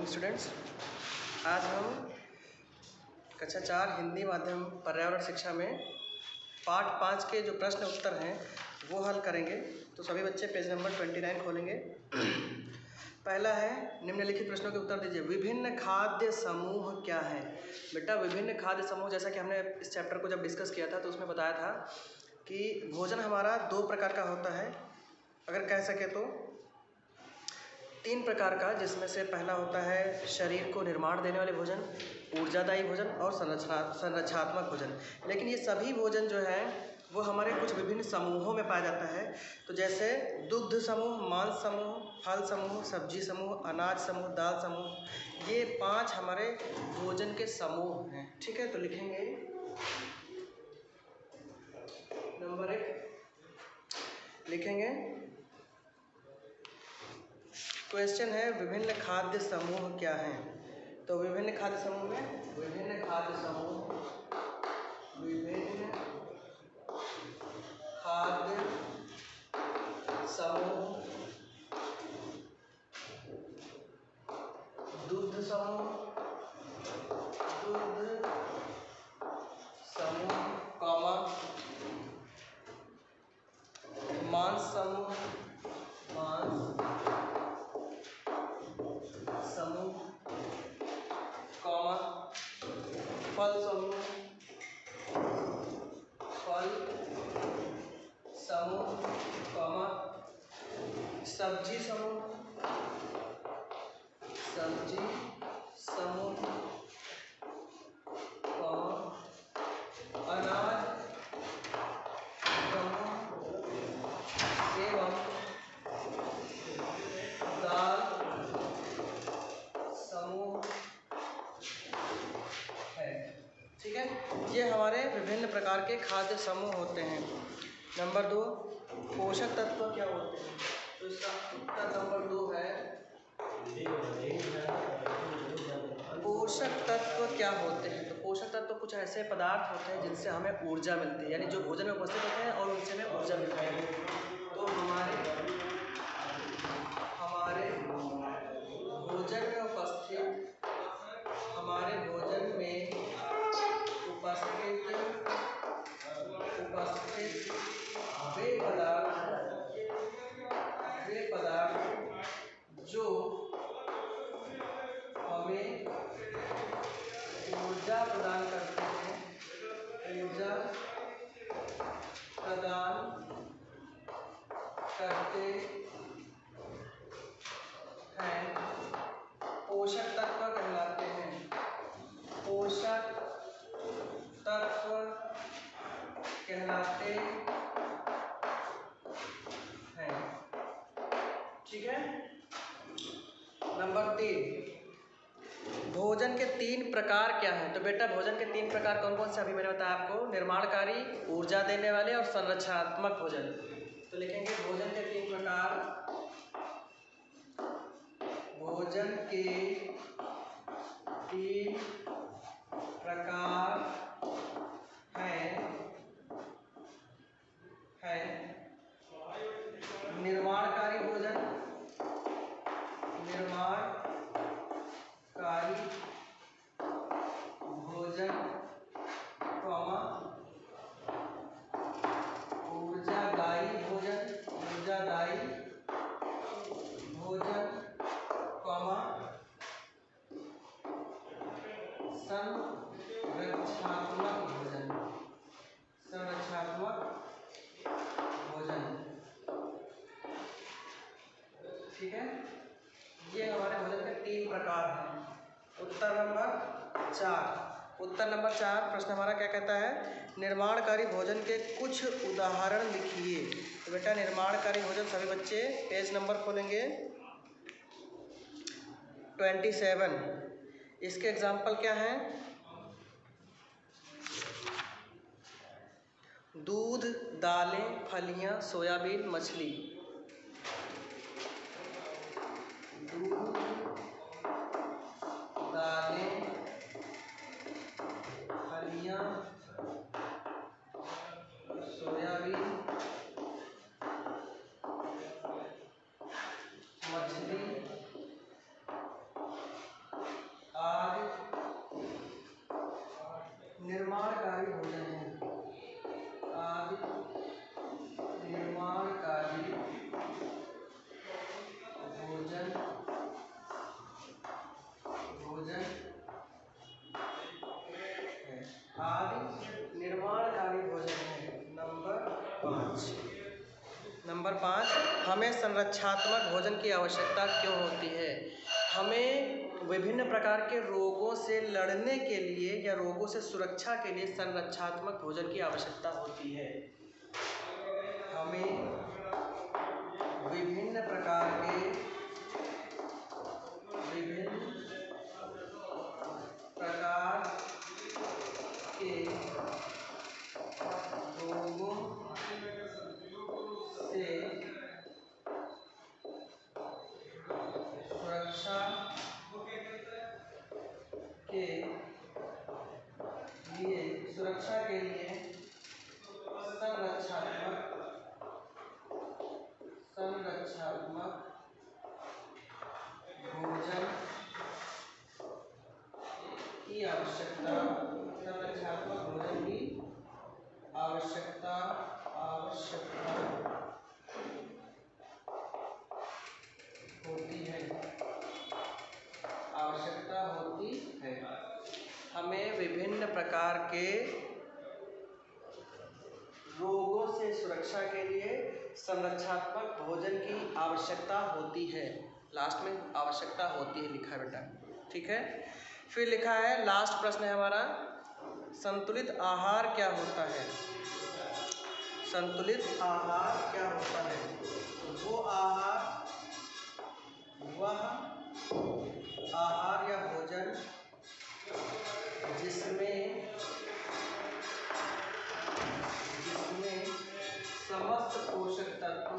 Morning students. आज हम कक्षा 4 हिंदी माध्यम पर्यावरण शिक्षा में पाठ 5 के जो प्रश्न उत्तर हैं वो हल करेंगे। तो सभी बच्चे पेज नंबर 29 खोलेंगे। पहला है, निम्नलिखित प्रश्नों के उत्तर दीजिए। विभिन्न खाद्य समूह क्या है? बेटा विभिन्न खाद्य समूह, जैसा कि हमने इस चैप्टर को जब डिस्कस किया था तो उसमें बताया था कि भोजन हमारा 2 प्रकार का होता है, अगर कह सके तो 3 प्रकार का, जिसमें से पहला होता है शरीर को निर्माण देने वाले भोजन, ऊर्जादायी भोजन और संरचनात्मक भोजन। लेकिन ये सभी भोजन जो है वो हमारे कुछ विभिन्न समूहों में पाया जाता है। तो जैसे दुग्ध समूह, मांस समूह, फल समूह, सब्जी समूह, अनाज समूह, दाल समूह, ये 5 हमारे भोजन के समूह हैं। ठीक है, तो लिखेंगे नंबर 1 लिखेंगे। क्वेश्चन है विभिन्न खाद्य समूह क्या हैं? तो विभिन्न खाद्य समूह में विभिन्न खाद्य समूह दुग्ध समूह, कॉमा मांस समूह, कॉमा फल समूह, कॉमा सब्जी समूह, कॉमा अनाज समूह एवं दाल समूह है। ठीक है, ये हमारे विभिन्न प्रकार के खाद्य समूह होते हैं। नंबर 2, पोषक तत्व क्या होते हैं? तो इसका उत्तर नंबर 2 है पोषक तत्व क्या होते हैं? तो पोषक तत्व कुछ ऐसे पदार्थ होते हैं जिनसे हमें ऊर्जा मिलती है, यानी जो भोजन में उपस्थित होते हैं और उनसे हमें ऊर्जा मिलती है। तो हमारे भोजन में उपस्थित वे पदार्थ जो हमें ऊर्जा प्रदान करते हैं, पोषक तत्व कहलाते हैं। ठीक है। नंबर 3, भोजन के 3 प्रकार क्या हैं? तो बेटा भोजन के 3 प्रकार कौन कौन से अभी मैंने बताया आपको? निर्माणकारी, ऊर्जा देने वाले और संरचनात्मक भोजन। तो लिखेंगे भोजन के 3 प्रकार। भोजन के 3 प्रकार हैं निर्माणकारी भोजन, ऊर्जादायी भोजन, संरचनात्मक भोजन। ठीक है, ये हमारे भोजन के 3 प्रकार हैं। उत्तर नंबर 4 प्रश्न हमारा क्या कहता है? निर्माणकारी भोजन के कुछ उदाहरण लिखिए। तो बेटा निर्माणकारी भोजन, सभी बच्चे पेज नंबर खोलेंगे 27। इसके एग्जाम्पल क्या हैं? दूध, दालें, फलियां, सोयाबीन, मछली। दूध, दालें, फलियां, सोयाबीन, मछली निर्माणकारी भोजन है, आदि निर्माणकारी भोजन है, आदि निर्माणकारी भोजन है। नंबर 5 हमें संरक्षात्मक भोजन की आवश्यकता क्यों होती है? हमें विभिन्न प्रकार के रोगों से लड़ने के लिए या रोगों से सुरक्षा के लिए संरक्षात्मक भोजन की आवश्यकता होती है। हमें विभिन्न प्रकार के रोगों से सुरक्षा के लिए संरक्षात्मक भोजन की आवश्यकता होती है। हमें विभिन्न प्रकार के रोगों से सुरक्षा के लिए संरक्षात्मक भोजन की आवश्यकता होती है। लास्ट में आवश्यकता होती है लिखा है बेटा, ठीक है। फिर लिखा है, लास्ट प्रश्न है हमारा, संतुलित आहार क्या होता है? संतुलित आहार क्या होता है? वह आहार या भोजन जिसमें समस्त पोषक तत्व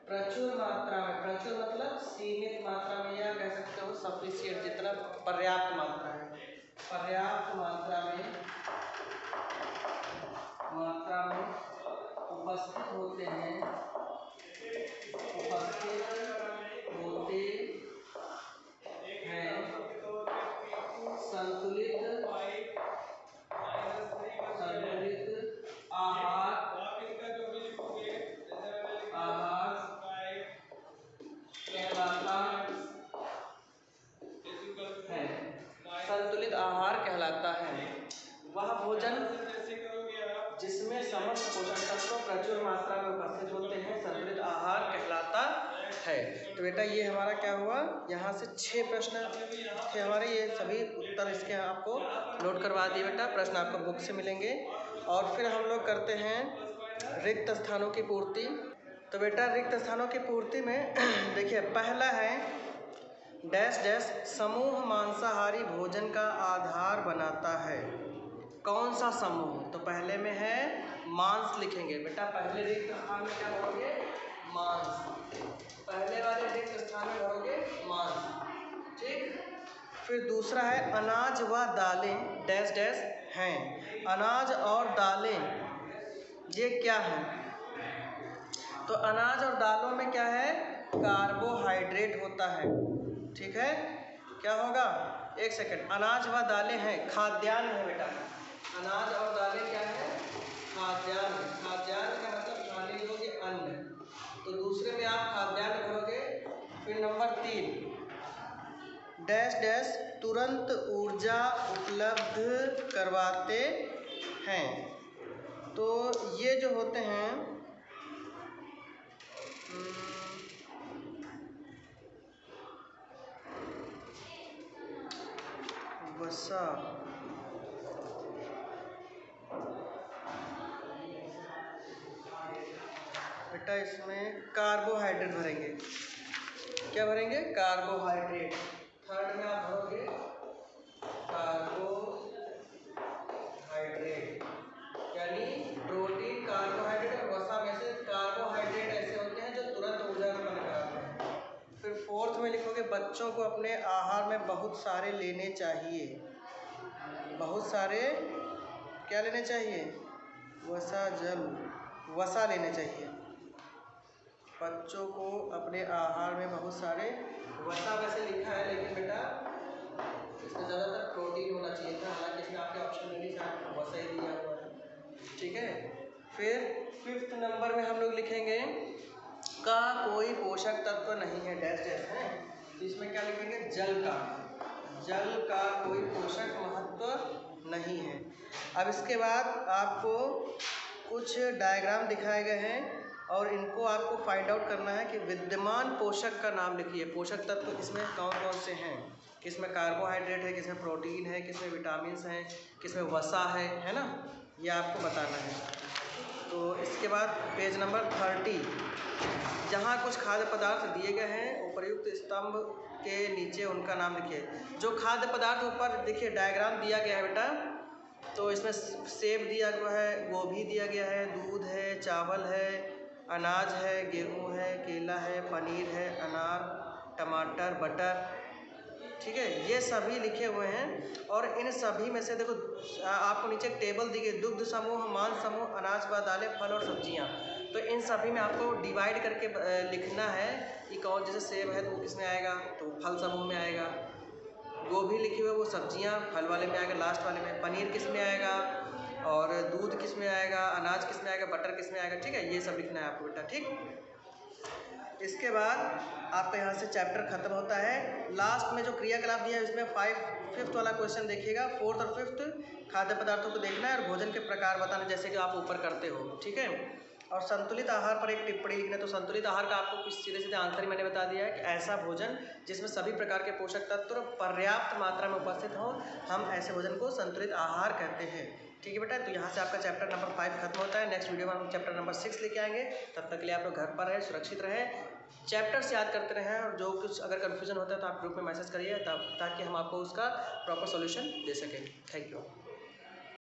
प्रचुर मात्रा में, प्रचुर मतलब सीमित मात्रा में, या कह सकते हो सफिशिएंट, जितना पर्याप्त मात्रा है, पर्याप्त मात्रा में उपस्थित होते हैं, संतुलित आहार कहलाता है। वह भोजन जिसमें समस्त पोषक तत्व प्रचुर मात्रा में उपस्थित होते हैं संतुलित आहार कहलाता है। तो बेटा ये हमारा क्या हुआ, यहाँ से 6 प्रश्न थे हमारे, ये सभी उत्तर इसके आपको नोट करवा दिए बेटा। प्रश्न आपको बुक से मिलेंगे। और फिर हम लोग करते हैं रिक्त स्थानों की पूर्ति। तो बेटा रिक्त स्थानों की पूर्ति में देखिए, पहला है डैश डैश समूह मांसाहारी भोजन का आधार बनाता है। कौन सा समूह? तो पहले में है मांस लिखेंगे बेटा, पहले रिक्त स्थान में क्या भरोगे? मांस। पहले वाले रिक्त स्थान में भरोगे मांस, ठीक। फिर दूसरा है अनाज व दालें डैश डैश हैं। अनाज और दालें ये क्या हैं? तो अनाज और दालों में क्या है? कार्बोहाइड्रेट होता है, ठीक है। क्या होगा? एक सेकंड, अनाज व दालें हैं, खाद्यान्न है बेटा। अनाज और दालें क्या है? खाद्यान्न। खाद्यान्न का मतलब खाने योग्य अन्न। तो दूसरे में आप खाद्यान्न भरोगे। फिर नंबर 3 डैश डैश तुरंत ऊर्जा उपलब्ध करवाते हैं। तो ये जो होते हैं वसा, बेटा इसमें कार्बोहाइड्रेट भरेंगे। क्या भरेंगे? कार्बोहाइड्रेट। थर्ड में आप भरोगे कार्बोहाइड्रेट, यानी प्रोटीन, कार्बोहाइड्रेट और वसा में से कार्बोहाइड्रेट ऐसे होते हैं जो तुरंत ऊर्जा उत्पन्न कराते हैं। फिर फोर्थ में लिखोगे बच्चों को अपने आहार में बहुत सारे लेने चाहिए। बहुत सारे क्या लेने चाहिए? वसा, जल, वसा लेने चाहिए। बच्चों को अपने आहार में बहुत सारे वसा वैसे लिखा है, लेकिन बेटा इसमें ज़्यादातर प्रोटीन होना चाहिए था, हालांकि इसमें आपके ऑप्शन में नहीं शायद वसा ही दिया हुआ है, ठीक है। फिर 5th नंबर में हम लोग लिखेंगे का कोई पोषक तत्व नहीं है, डैश डैश है, तो इसमें क्या लिखेंगे, जल का कोई पोषक महत्व नहीं है। अब इसके बाद आपको कुछ डायग्राम दिखाए गए हैं और इनको आपको फाइंड आउट करना है कि विद्यमान पोषक का नाम लिखिए। पोषक तत्व इसमें कौन कौन से हैं, किसमें कार्बोहाइड्रेट है, किसमें प्रोटीन है, किसमें विटामिन हैं, किसमें वसा है ना, ये आपको बताना है। तो इसके बाद पेज नंबर 30, जहाँ कुछ खाद्य पदार्थ दिए गए हैं उपर्युक्त स्तंभ के नीचे उनका नाम लिखिए। जो खाद्य पदार्थ ऊपर देखिए डायग्राम दिया गया है बेटा, तो इसमें सेब दिया गया है, गोभी दिया गया है, दूध है, चावल है, अनाज है, गेहूं है, केला है, पनीर है, अनार, टमाटर, बटर, ठीक है, ये सभी लिखे हुए हैं। और इन सभी में से देखो आपको नीचे एक टेबल दी गई, दुग्ध समूह, मांस समूह, अनाज व दालें, फल और सब्जियां, तो इन सभी में आपको डिवाइड करके लिखना है कि कौन, जैसे सेब है तो वो किस में आएगा, तो फल समूह में आएगा, गोभी लिखी हुई है वो सब्जियां फल वाले में आएगा, लास्ट वाले में, पनीर किस में आएगा, और दूध किस में आएगा, अनाज किस में आएगा, बटर किस में आएगा, ठीक है, ये सब लिखना है आपको बेटा, ठीक। इसके बाद आपका यहाँ से चैप्टर खत्म होता है। लास्ट में जो क्रियाकलाप दिया है इसमें 5th वाला क्वेश्चन देखिएगा, 4th और 5th खाद्य पदार्थों को देखना है और भोजन के प्रकार बताना, जैसे कि आप ऊपर करते हो, ठीक है। और संतुलित आहार पर एक टिप्पणी लिखना है। तो संतुलित आहार का आपको सीधे सीधे आंसर ही मैंने बता दिया है कि ऐसा भोजन जिसमें सभी प्रकार के पोषक तत्व पर्याप्त मात्रा में उपस्थित हों, हम ऐसे भोजन को संतुलित आहार कहते हैं, ठीक है बेटा। तो यहाँ से आपका चैप्टर नंबर 5 खत्म होता है। नेक्स्ट वीडियो में हम चैप्टर नंबर 6 लेके आएंगे। तब तक के लिए आप लोग घर पर रहें, सुरक्षित रहें, चैप्टर्स याद करते रहें, और जो कुछ अगर कन्फ्यूजन होता है तो आप ग्रुप में मैसेज करिए ताकि हम आपको उसका प्रॉपर सॉल्यूशन दे सकें। Thank you.